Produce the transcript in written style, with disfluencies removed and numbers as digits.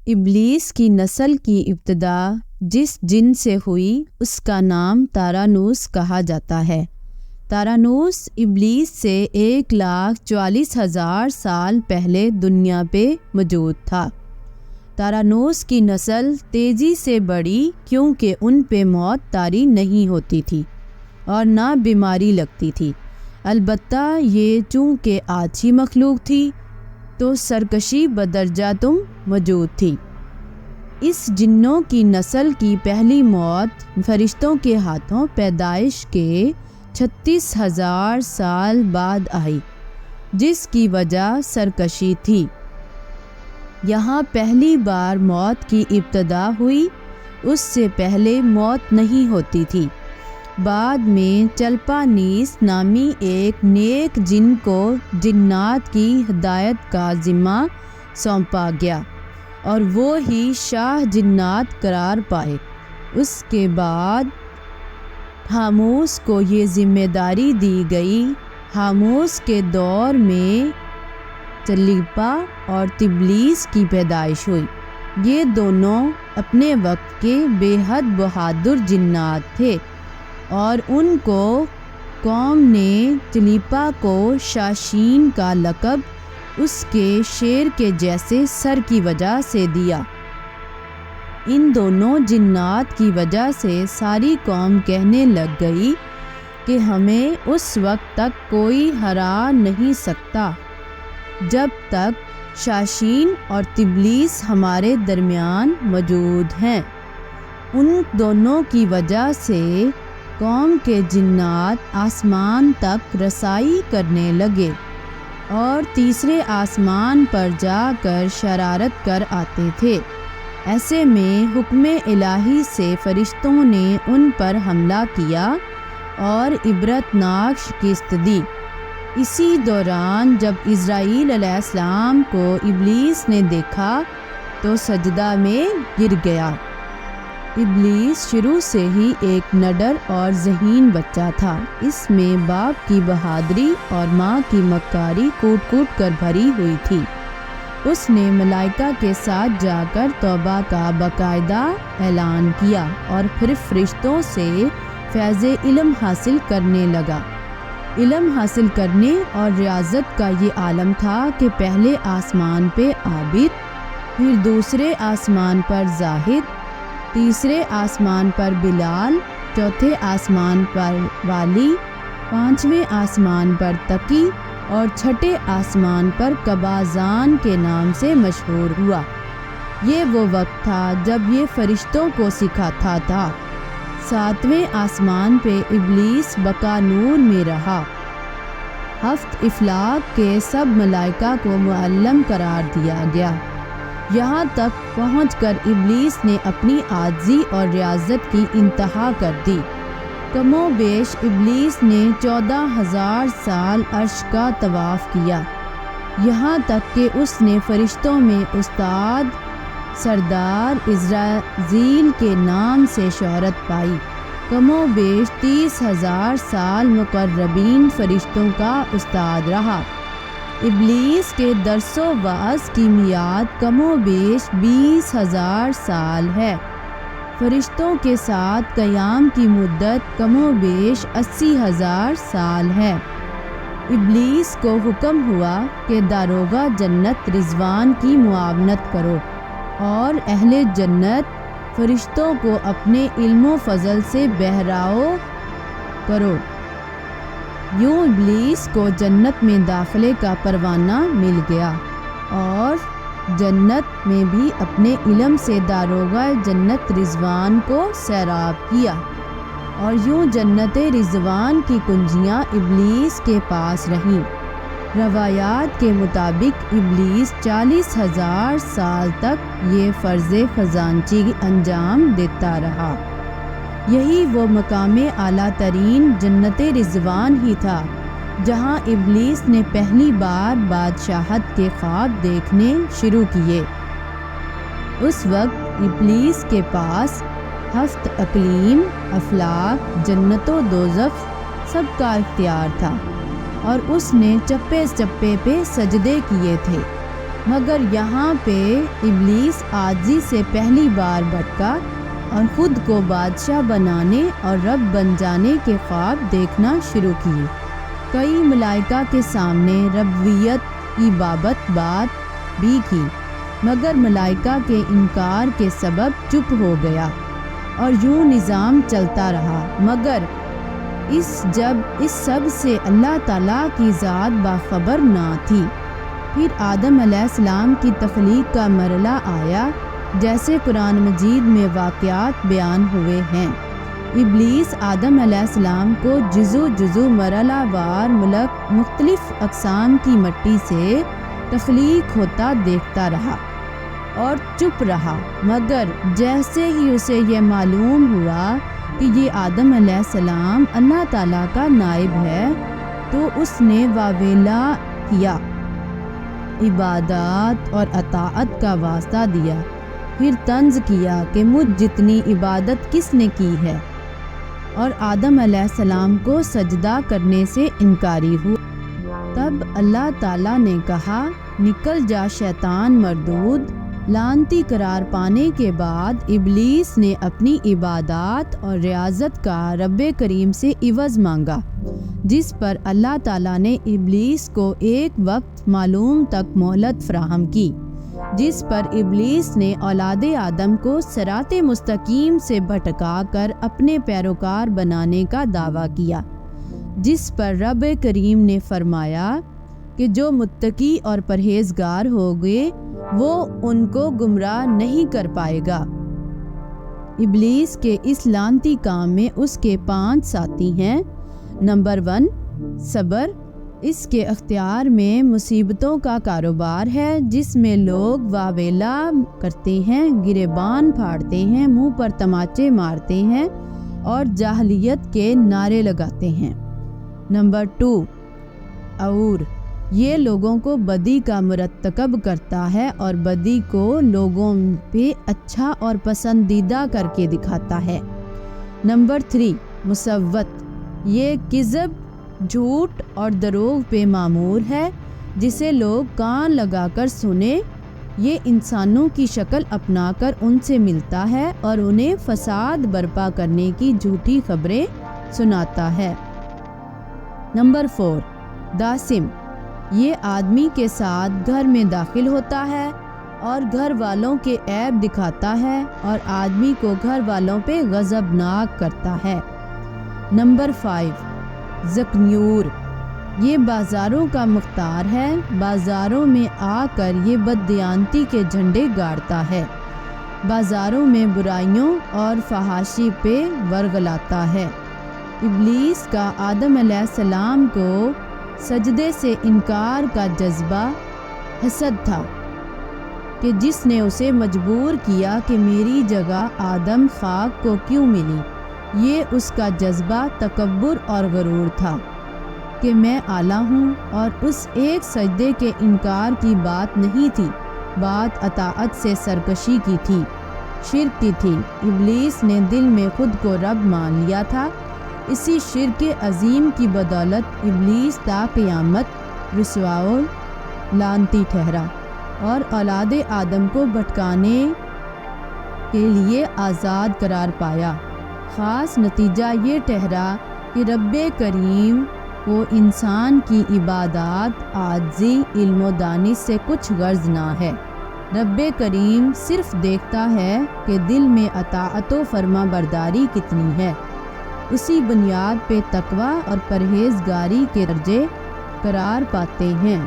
ابلیس کی نسل کی ابتدا جس جن سے ہوئی اس کا نام تارانوس کہا جاتا ہے۔ تارانوس ابلیس سے 1,44,000 سال پہلے دنیا پہ موجود تھا۔ تارانوس کی نسل تیزی سے بڑھی کیونکہ ان پہ موت طاری نہیں ہوتی تھی اور نہ بیماری لگتی تھی۔ البتہ یہ چونکہ آچھی مخلوق تھی تو سرکشی بدرجہ موجود تھی۔ اس جنوں کی نسل کی پہلی موت فرشتوں کے ہاتھوں پیدائش کے 36,000 سال بعد آئی، جس کی وجہ سرکشی تھی۔ یہاں پہلی بار موت کی ابتدا ہوئی، اس سے پہلے موت نہیں ہوتی تھی۔ بعد میں چلپانیس نامی ایک نیک جن کو جنات کی ہدایت کا ذمہ سونپا گیا اور وہ ہی شاہ جنات قرار پائے۔ اس کے بعد حاموس کو یہ ذمہ داری دی گئی۔ حاموس کے دور میں چلیپا اور تبلیس کی پیدائش ہوئی۔ یہ دونوں اپنے وقت کے بے حد بہادر جنات تھے اور ان کو قوم نے چلیپا کو شاشین کا لقب اس کے شیر کے جیسے سر کی وجہ سے دیا۔ ان دونوں جنات کی وجہ سے ساری قوم کہنے لگ گئی کہ ہمیں اس وقت تک کوئی ہرا نہیں سکتا جب تک شاشین اور تبلیس ہمارے درمیان موجود ہیں۔ ان دونوں کی وجہ سے قوم کے جنات آسمان تک رسائی کرنے لگے اور تیسرے آسمان پر جا کر شرارت کر آتے تھے۔ ایسے میں حکم الہی سے فرشتوں نے ان پر حملہ کیا اور عبرتناک شکست دی۔ اسی دوران جب اسرائیل علیہ السلام کو ابلیس نے دیکھا تو سجدہ میں گر گیا۔ ابلیس شروع سے ہی ایک نڈر اور ذہین بچہ تھا۔ اس میں باپ کی بہادری اور ماں کی مکاری کوٹ کوٹ کر بھری ہوئی تھی۔ اس نے ملائکہ کے ساتھ جا کر توبہ کا باقاعدہ اعلان کیا اور پھر فرشتوں سے فیض علم حاصل کرنے لگا۔ علم حاصل کرنے اور ریاضت کا یہ عالم تھا کہ پہلے آسمان پہ عابد، پھر دوسرے آسمان پر زاہد، تیسرے آسمان پر بلال، چوتھے آسمان پر والی، پانچویں آسمان پر تقی اور چھٹے آسمان پر قبازان کے نام سے مشہور ہوا۔ یہ وہ وقت تھا جب یہ فرشتوں کو سکھاتا تھا۔ ساتویں آسمان پہ ابلیس بقانون میں رہا۔ 7 افلاک کے سب ملائکہ کو معلم قرار دیا گیا۔ یہاں تک پہنچ کر ابلیس نے اپنی عاجزی اور ریاضت کی انتہا کر دی۔ کم و بیش ابلیس نے 14,000 سال عرش کا طواف کیا، یہاں تک کہ اس نے فرشتوں میں استاد سردار عزرائیل کے نام سے شہرت پائی۔ کم و بیش 30,000 سال مقربین فرشتوں کا استاد رہا۔ ابلیس کے درس و وعظ کی میعاد کم و بیش 20,000 سال ہے۔ فرشتوں کے ساتھ قیام کی مدت کم و بیش 80,000 سال ہے۔ ابلیس کو حکم ہوا کہ داروغہ جنت رضوان کی معاونت کرو اور اہل جنت فرشتوں کو اپنے علم و فضل سے بہراؤ کرو۔ یوں ابلیس کو جنت میں داخلے کا پروانہ مل گیا اور جنت میں بھی اپنے علم سے داروغہ جنت رضوان کو سیراب کیا، اور یوں جنت رضوان کی کنجیاں ابلیس کے پاس رہیں۔ روایات کے مطابق ابلیس 40,000 سال تک یہ فرض خزانچی انجام دیتا رہا۔ یہی وہ مقام اعلیٰ ترین جنت رضوان ہی تھا جہاں ابلیس نے پہلی بار بادشاہت کے خواب دیکھنے شروع کیے۔ اس وقت ابلیس کے پاس 7 اقلیم، افلاک، جنت و دوزخ سب کا اختیار تھا اور اس نے چپے چپے پہ سجدے کیے تھے۔ مگر یہاں پہ ابلیس عاجزی سے پہلی بار بھٹکا اور خود کو بادشاہ بنانے اور رب بن جانے کے خواب دیکھنا شروع کیے۔ کئی ملائکہ کے سامنے ربوبیت کی بابت بات بھی کی، مگر ملائکہ کے انکار کے سبب چپ ہو گیا اور یوں نظام چلتا رہا۔ مگر جب اس سب سے اللہ تعالیٰ کی ذات باخبر نہ تھی۔ پھر آدم علیہ السلام کی تخلیق کا مرحلہ آیا، جیسے قرآن مجید میں واقعات بیان ہوئے ہیں۔ ابلیس آدم علیہ السلام کو جزو مرحلہ وار مختلف اقسام کی مٹی سے تخلیق ہوتا دیکھتا رہا اور چپ رہا، مگر جیسے ہی اسے یہ معلوم ہوا کہ یہ آدم علیہ السلام اللہ تعالیٰ کا نائب ہے تو اس نے واویلا کیا، عبادات اور اطاعت کا واسطہ دیا، پھر طنز کیا کہ مجھ جتنی عبادت کس نے کی ہے، اور آدم علیہ السلام کو سجدہ کرنے سے انکاری ہوا۔ تب اللہ تعالیٰ نے کہا، نکل جا شیطان مردود۔ لعنتی قرار پانے کے بعد ابلیس نے اپنی عبادات اور ریاضت کا رب کریم سے عوض مانگا، جس پر اللہ تعالیٰ نے ابلیس کو ایک وقت معلوم تک مہلت فراہم کی، جس پر ابلیس نے اولاد آدم کو صراط مستقیم سے بھٹکا کر اپنے پیروکار بنانے کا دعویٰ کیا، جس پر رب کریم نے فرمایا کہ جو متقی اور پرہیزگار ہوگے وہ ان کو گمراہ نہیں کر پائے گا۔ ابلیس کے اس لعنتی کام میں اس کے 5 ساتھی ہیں۔ نمبر 1، صبر۔ اس کے اختیار میں مصیبتوں کا کاروبار ہے، جس میں لوگ واویلا کرتے ہیں، گریبان پھاڑتے ہیں، منہ پر تماچے مارتے ہیں اور جاہلیت کے نعرے لگاتے ہیں۔ نمبر 2، اور یہ لوگوں کو بدی کا مرتکب کرتا ہے اور بدی کو لوگوں پہ اچھا اور پسندیدہ کر کے دکھاتا ہے۔ نمبر 3، مصوت۔ یہ کذب، جھوٹ اور دروغ پہ مامور ہے، جسے لوگ کان لگا کر سنیں۔ یہ انسانوں کی شکل اپنا کر ان سے ملتا ہے اور انہیں فساد برپا کرنے کی جھوٹی خبریں سناتا ہے۔ نمبر 4، داسم۔ یہ آدمی کے ساتھ گھر میں داخل ہوتا ہے اور گھر والوں کے عیب دکھاتا ہے اور آدمی کو گھر والوں پہ غضبناک کرتا ہے۔ نمبر 5، ذکنیور۔ یہ بازاروں کا مختار ہے، بازاروں میں آ کر یہ بددیانتی کے جھنڈے گاڑتا ہے، بازاروں میں برائیوں اور فحاشی پہ ورغلاتا ہے۔ ابلیس کا آدم علیہ السلام کو سجدے سے انکار کا جذبہ حسد تھا کہ جس نے اسے مجبور کیا کہ میری جگہ آدم خاک کو کیوں ملی۔ یہ اس کا جذبہ تکبر اور غرور تھا کہ میں اعلیٰ ہوں، اور اس ایک سجدے کے انکار کی بات نہیں تھی، بات اطاعت سے سرکشی کی تھی، شرک کی تھی۔ ابلیس نے دل میں خود کو رب مان لیا تھا۔ اسی شرک عظیم کی بدولت ابلیس تا قیامت رسوا و لعنتی ٹھہرا اور اولاد آدم کو بھٹکانے کے لیے آزاد قرار پایا۔ خاص نتیجہ یہ ٹھہرا کہ رب کریم کو انسان کی عبادات، عاجزی، علم و دانش سے کچھ غرض نہ ہے۔ رب کریم صرف دیکھتا ہے کہ دل میں اطاعت و فرما برداری کتنی ہے۔ اسی بنیاد پہ تقویٰ اور پرہیزگاری کے درجے قرار پاتے ہیں۔